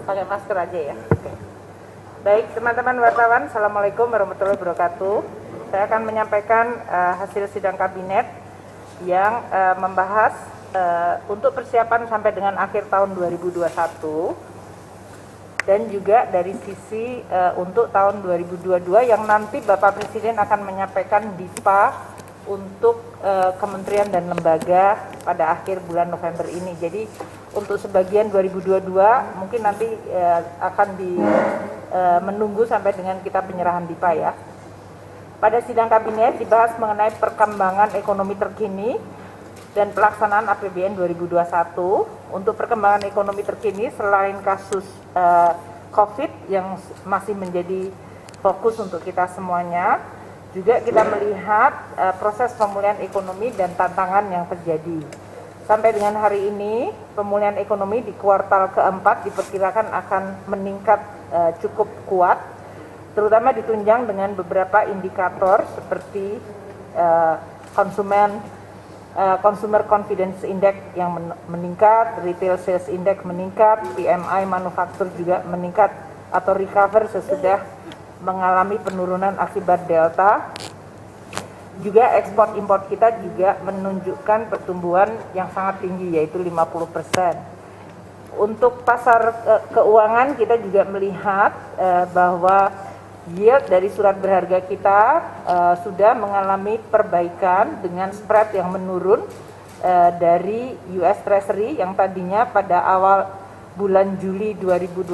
Pakai masker aja ya. Oke. Baik, teman-teman wartawan, Assalamualaikum warahmatullahi wabarakatuh. Saya akan menyampaikan hasil sidang kabinet yang membahas untuk persiapan sampai dengan akhir tahun 2021 dan juga dari sisi untuk tahun 2022 yang nanti Bapak Presiden akan menyampaikan DIPA untuk kementerian dan lembaga pada akhir bulan November ini. Jadi untuk sebagian 2022 mungkin nanti akan menunggu sampai dengan kita penyerahan DIPA ya. Pada sidang kabinet dibahas mengenai perkembangan ekonomi terkini dan pelaksanaan APBN 2021. Untuk perkembangan ekonomi terkini selain kasus COVID yang masih menjadi fokus untuk kita semuanya, juga kita melihat proses pemulihan ekonomi dan tantangan yang terjadi. Sampai dengan hari ini, pemulihan ekonomi di kuartal keempat diperkirakan akan meningkat cukup kuat, terutama ditunjang dengan beberapa indikator seperti Consumer Confidence Index yang meningkat, Retail Sales Index meningkat, PMI manufaktur juga meningkat atau recover sesudah mengalami penurunan akibat Delta. Juga ekspor impor kita juga menunjukkan pertumbuhan yang sangat tinggi yaitu 50%. Untuk pasar keuangan kita juga melihat bahwa yield dari surat berharga kita sudah mengalami perbaikan dengan spread yang menurun dari US Treasury yang tadinya pada awal bulan Juli 2021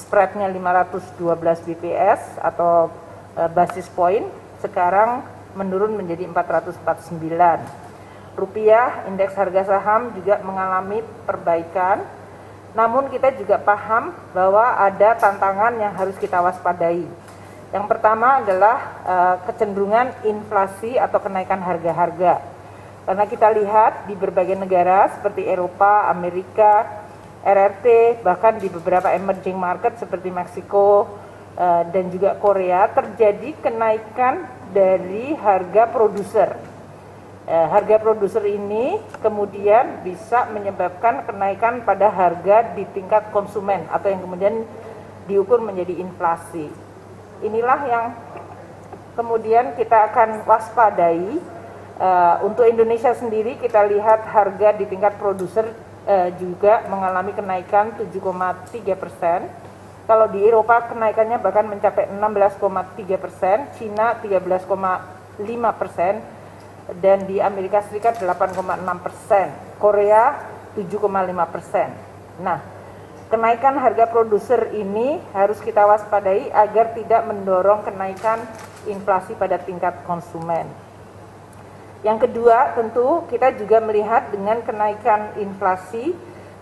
spreadnya 512 bps atau basis point, sekarang menurun menjadi 449. Rupiah, indeks harga saham juga mengalami perbaikan. Namun kita juga paham bahwa ada tantangan yang harus kita waspadai. Yang pertama adalah kecenderungan inflasi atau kenaikan harga-harga. Karena kita lihat di berbagai negara seperti Eropa, Amerika, RRT, bahkan di beberapa emerging market seperti Meksiko dan juga Korea terjadi kenaikan dari harga produser. Harga produser ini kemudian bisa menyebabkan kenaikan pada harga di tingkat konsumen atau yang kemudian diukur menjadi inflasi. Inilah yang kemudian kita akan waspadai. Untuk Indonesia sendiri kita lihat harga di tingkat produser juga mengalami kenaikan 7,3%. Kalau di Eropa kenaikannya bahkan mencapai 16,3%, Cina 13,5%, dan di Amerika Serikat 8,6%, Korea 7,5%. Nah, kenaikan harga produser ini harus kita waspadai agar tidak mendorong kenaikan inflasi pada tingkat konsumen. Yang kedua, tentu kita juga melihat dengan kenaikan inflasi,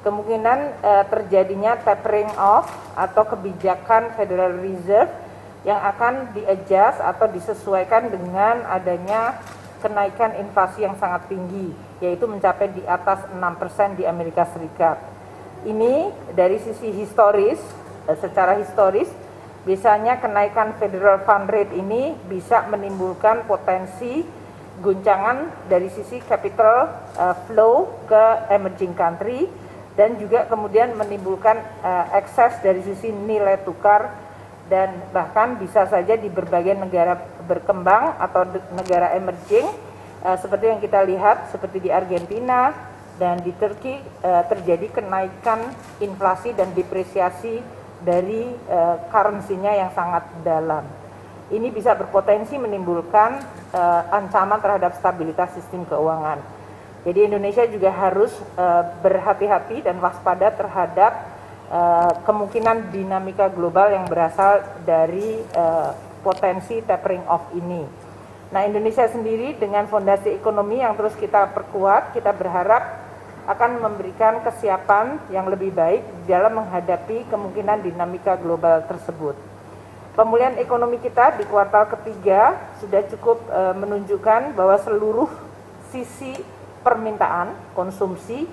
kemungkinan terjadinya tapering off atau kebijakan Federal Reserve yang akan di-adjust atau disesuaikan dengan adanya kenaikan inflasi yang sangat tinggi, yaitu mencapai di atas 6% di Amerika Serikat. Ini dari sisi historis, secara historis, biasanya kenaikan Federal Fund Rate ini bisa menimbulkan potensi guncangan dari sisi capital flow ke emerging country dan juga kemudian menimbulkan ekses dari sisi nilai tukar dan bahkan bisa saja di berbagai negara berkembang atau negara emerging seperti yang kita lihat seperti di Argentina dan di Turki terjadi kenaikan inflasi dan depresiasi dari currency-nya yang sangat dalam. Ini bisa berpotensi menimbulkan ancaman terhadap stabilitas sistem keuangan. Jadi Indonesia juga harus berhati-hati dan waspada terhadap kemungkinan dinamika global yang berasal dari potensi tapering off ini. Nah, Indonesia sendiri dengan fondasi ekonomi yang terus kita perkuat, kita berharap akan memberikan kesiapan yang lebih baik dalam menghadapi kemungkinan dinamika global tersebut. Pemulihan ekonomi kita di kuartal ketiga sudah cukup menunjukkan bahwa seluruh sisi permintaan, konsumsi,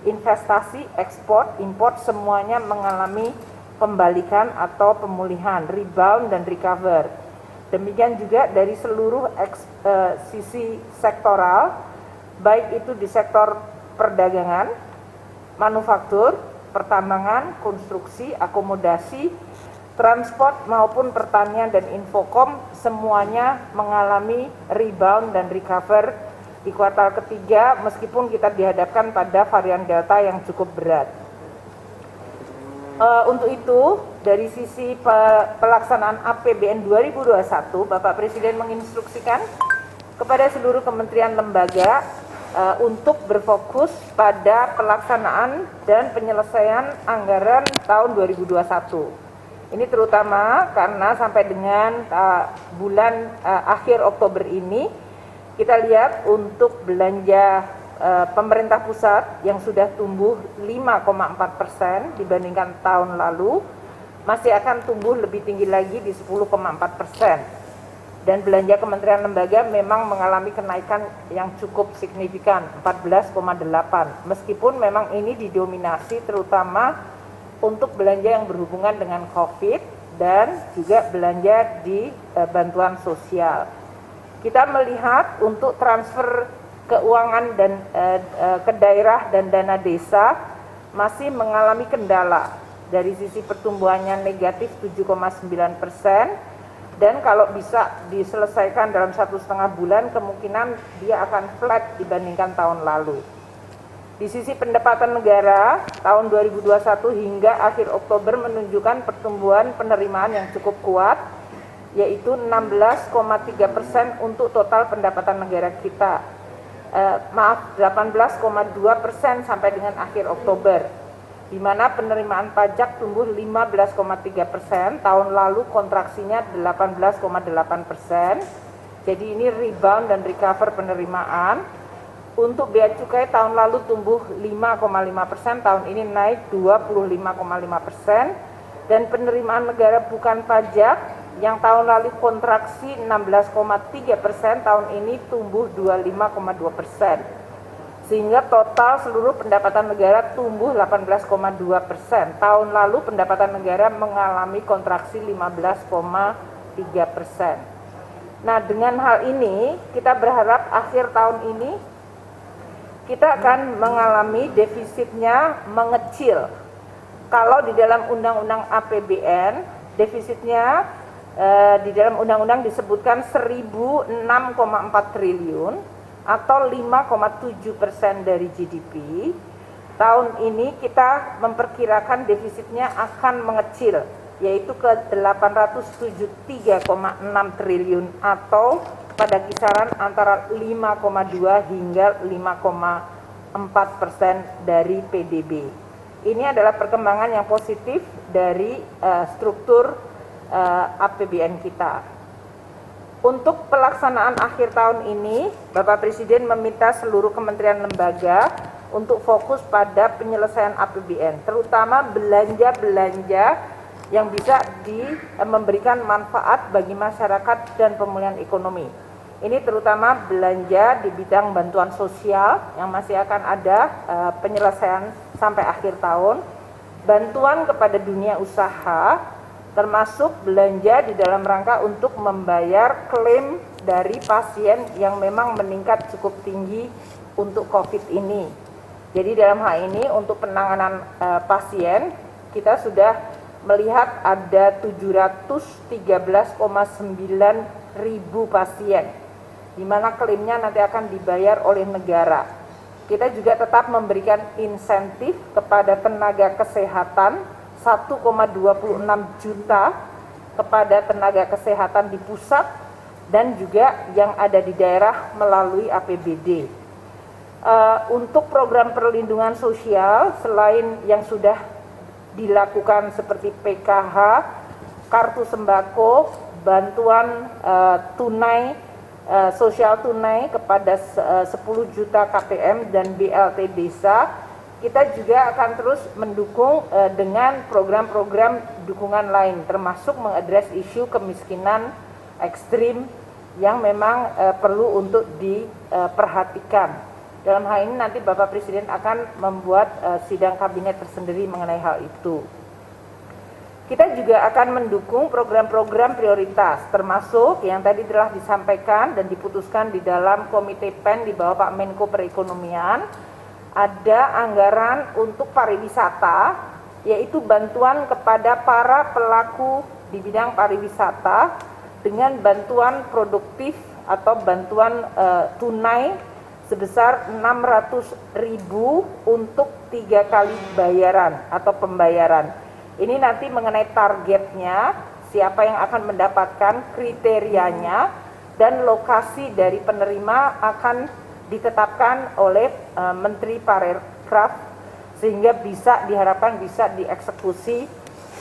investasi, ekspor, impor semuanya mengalami pembalikan atau pemulihan, rebound dan recover. Demikian juga dari seluruh sisi sektoral, baik itu di sektor perdagangan, manufaktur, pertambangan, konstruksi, akomodasi, transport maupun pertanian dan infokom semuanya mengalami rebound dan recover di kuartal ketiga meskipun kita dihadapkan pada varian Delta yang cukup berat. Untuk itu, dari sisi pelaksanaan APBN 2021, Bapak Presiden menginstruksikan kepada seluruh kementerian lembaga untuk berfokus pada pelaksanaan dan penyelesaian anggaran tahun 2021. Ini terutama karena sampai dengan bulan akhir Oktober ini, kita lihat untuk belanja pemerintah pusat yang sudah tumbuh 5,4% dibandingkan tahun lalu, masih akan tumbuh lebih tinggi lagi di 10,4%. Dan belanja kementerian lembaga memang mengalami kenaikan yang cukup signifikan, 14,8%. Meskipun memang ini didominasi terutama untuk belanja yang berhubungan dengan COVID dan juga belanja di bantuan sosial. Kita melihat untuk transfer keuangan dan ke daerah dan dana desa masih mengalami kendala. Dari sisi pertumbuhannya negatif 7,9%, dan kalau bisa diselesaikan dalam 1,5 bulan kemungkinan dia akan flat dibandingkan tahun lalu. Di sisi pendapatan negara tahun 2021 hingga akhir Oktober menunjukkan pertumbuhan penerimaan yang cukup kuat, yaitu 16,3% untuk total pendapatan negara kita. 18,2% sampai dengan akhir Oktober, di mana penerimaan pajak tumbuh 15,3%, tahun lalu kontraksinya 18,8%. Jadi ini rebound dan recover penerimaan. Untuk bea cukai tahun lalu tumbuh 5,5%, tahun ini naik 25,5%, dan penerimaan negara bukan pajak yang tahun lalu kontraksi 16,3%, tahun ini tumbuh 25,2%. Sehingga total seluruh pendapatan negara tumbuh 18,2%. Tahun lalu pendapatan negara mengalami kontraksi 15,3%. Nah, dengan hal ini kita berharap akhir tahun ini kita akan mengalami defisitnya mengecil. Kalau di dalam Undang-Undang APBN, defisitnya di dalam undang-undang disebutkan 1.006,4 triliun atau 5,7% dari GDP. Tahun ini kita memperkirakan defisitnya akan mengecil, yaitu ke 873,6 triliun atau pada kisaran antara 5,2 hingga 5,4% dari PDB. Ini adalah perkembangan yang positif dari struktur APBN kita. Untuk pelaksanaan akhir tahun ini, Bapak Presiden meminta seluruh kementerian lembaga untuk fokus pada penyelesaian APBN, terutama belanja-belanja yang bisa memberikan manfaat bagi masyarakat dan pemulihan ekonomi. Ini terutama belanja di bidang bantuan sosial yang masih akan ada penyelesaian sampai akhir tahun, bantuan kepada dunia usaha, termasuk belanja di dalam rangka untuk membayar klaim dari pasien yang memang meningkat cukup tinggi untuk COVID ini. Jadi dalam hal ini untuk penanganan pasien kita sudah melihat ada 713,9 ribu pasien, di mana klaimnya nanti akan dibayar oleh negara. Kita juga tetap memberikan insentif kepada tenaga kesehatan 1,26 juta kepada tenaga kesehatan di pusat dan juga yang ada di daerah melalui APBD. Untuk program perlindungan sosial selain yang sudah dilakukan seperti PKH, kartu sembako, bantuan tunai, sosial tunai kepada 10 juta KPM dan BLT desa, kita juga akan terus mendukung dengan program-program dukungan lain, termasuk mengadres isu kemiskinan ekstrim yang memang perlu untuk diperhatikan. Dalam hal ini nanti Bapak Presiden akan membuat sidang kabinet tersendiri mengenai hal itu. Kita juga akan mendukung program-program prioritas, termasuk yang tadi telah disampaikan dan diputuskan di dalam Komite PEN di bawah Pak Menko Perekonomian. Ada anggaran untuk pariwisata yaitu bantuan kepada para pelaku di bidang pariwisata dengan bantuan produktif atau bantuan tunai sebesar 600.000 untuk 3 kali bayaran atau pembayaran. Ini nanti mengenai targetnya, siapa yang akan mendapatkan, kriterianya, dan lokasi dari penerima akan ditetapkan oleh Menteri Parekraf sehingga diharapkan bisa dieksekusi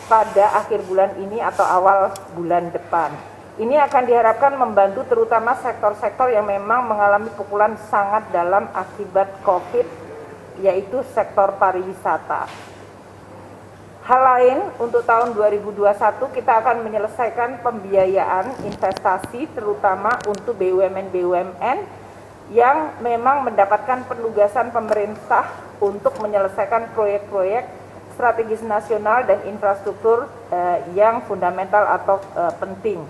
pada akhir bulan ini atau awal bulan depan. Ini akan diharapkan membantu terutama sektor-sektor yang memang mengalami pukulan sangat dalam akibat COVID, yaitu sektor pariwisata. Hal lain, untuk tahun 2021 kita akan menyelesaikan pembiayaan investasi terutama untuk BUMN-BUMN yang memang mendapatkan penugasan pemerintah untuk menyelesaikan proyek-proyek strategis nasional dan infrastruktur yang fundamental atau penting.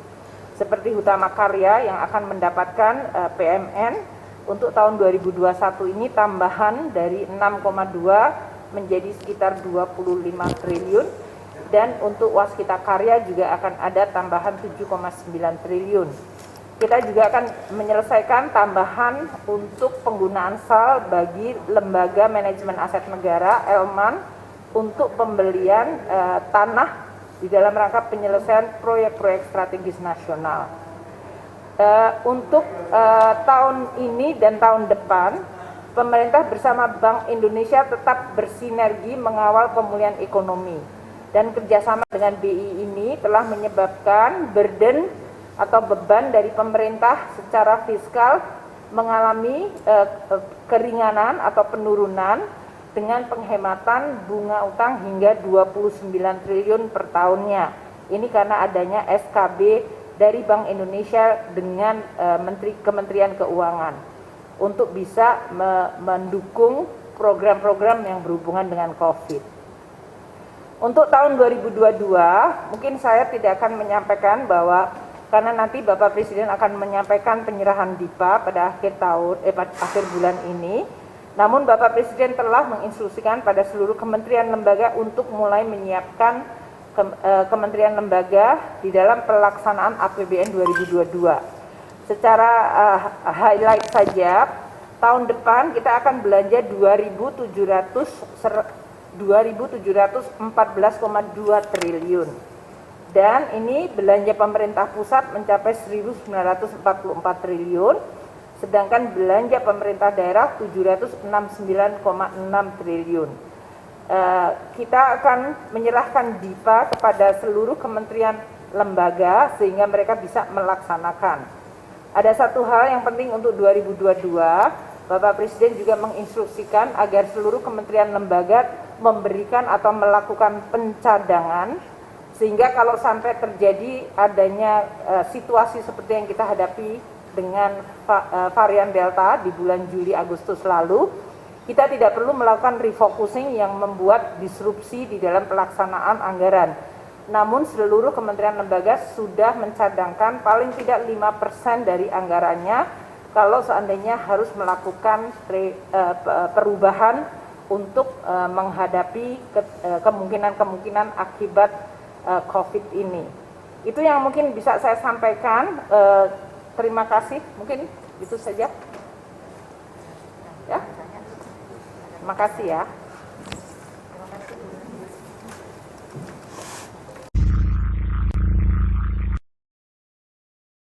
Seperti Hutama Karya yang akan mendapatkan PMN untuk tahun 2021 ini tambahan dari 6,2 menjadi sekitar 25 triliun, dan untuk Waskita Karya juga akan ada tambahan 7,9 triliun. Kita juga akan menyelesaikan tambahan untuk penggunaan SAL bagi Lembaga Manajemen Aset Negara (Elman) untuk pembelian tanah di dalam rangka penyelesaian proyek-proyek strategis nasional. Untuk tahun ini dan tahun depan, pemerintah bersama Bank Indonesia tetap bersinergi mengawal pemulihan ekonomi, dan kerjasama dengan BI ini telah menyebabkan burden atau beban dari pemerintah secara fiskal mengalami keringanan atau penurunan dengan penghematan bunga utang hingga 29 triliun per tahunnya. Ini karena adanya SKB dari Bank Indonesia dengan Kementerian Keuangan untuk bisa mendukung program-program yang berhubungan dengan COVID. Untuk tahun 2022, mungkin saya tidak akan menyampaikan bahwa karena nanti Bapak Presiden akan menyampaikan penyerahan DIPA pada akhir bulan ini. Namun Bapak Presiden telah menginstruksikan pada seluruh kementerian lembaga untuk mulai menyiapkan kementerian lembaga di dalam pelaksanaan APBN 2022. Secara highlight saja, tahun depan kita akan belanja 2.714,2 triliun. Dan ini belanja pemerintah pusat mencapai 1.944 triliun. Sedangkan belanja pemerintah daerah 769,6 triliun. Kita akan menyerahkan DIPA kepada seluruh kementerian lembaga sehingga mereka bisa melaksanakan. Ada satu hal yang penting untuk 2022, Bapak Presiden juga menginstruksikan agar seluruh kementerian lembaga memberikan atau melakukan pencadangan sehingga kalau sampai terjadi adanya situasi seperti yang kita hadapi dengan varian Delta di bulan Juli Agustus lalu, kita tidak perlu melakukan refocusing yang membuat disrupsi di dalam pelaksanaan anggaran. Namun seluruh kementerian lembaga sudah mencadangkan paling tidak 5% dari anggarannya kalau seandainya harus melakukan perubahan untuk menghadapi kemungkinan-kemungkinan akibat COVID ini. Itu yang mungkin bisa saya sampaikan. Terima kasih, mungkin itu saja. Ya, terima kasih ya.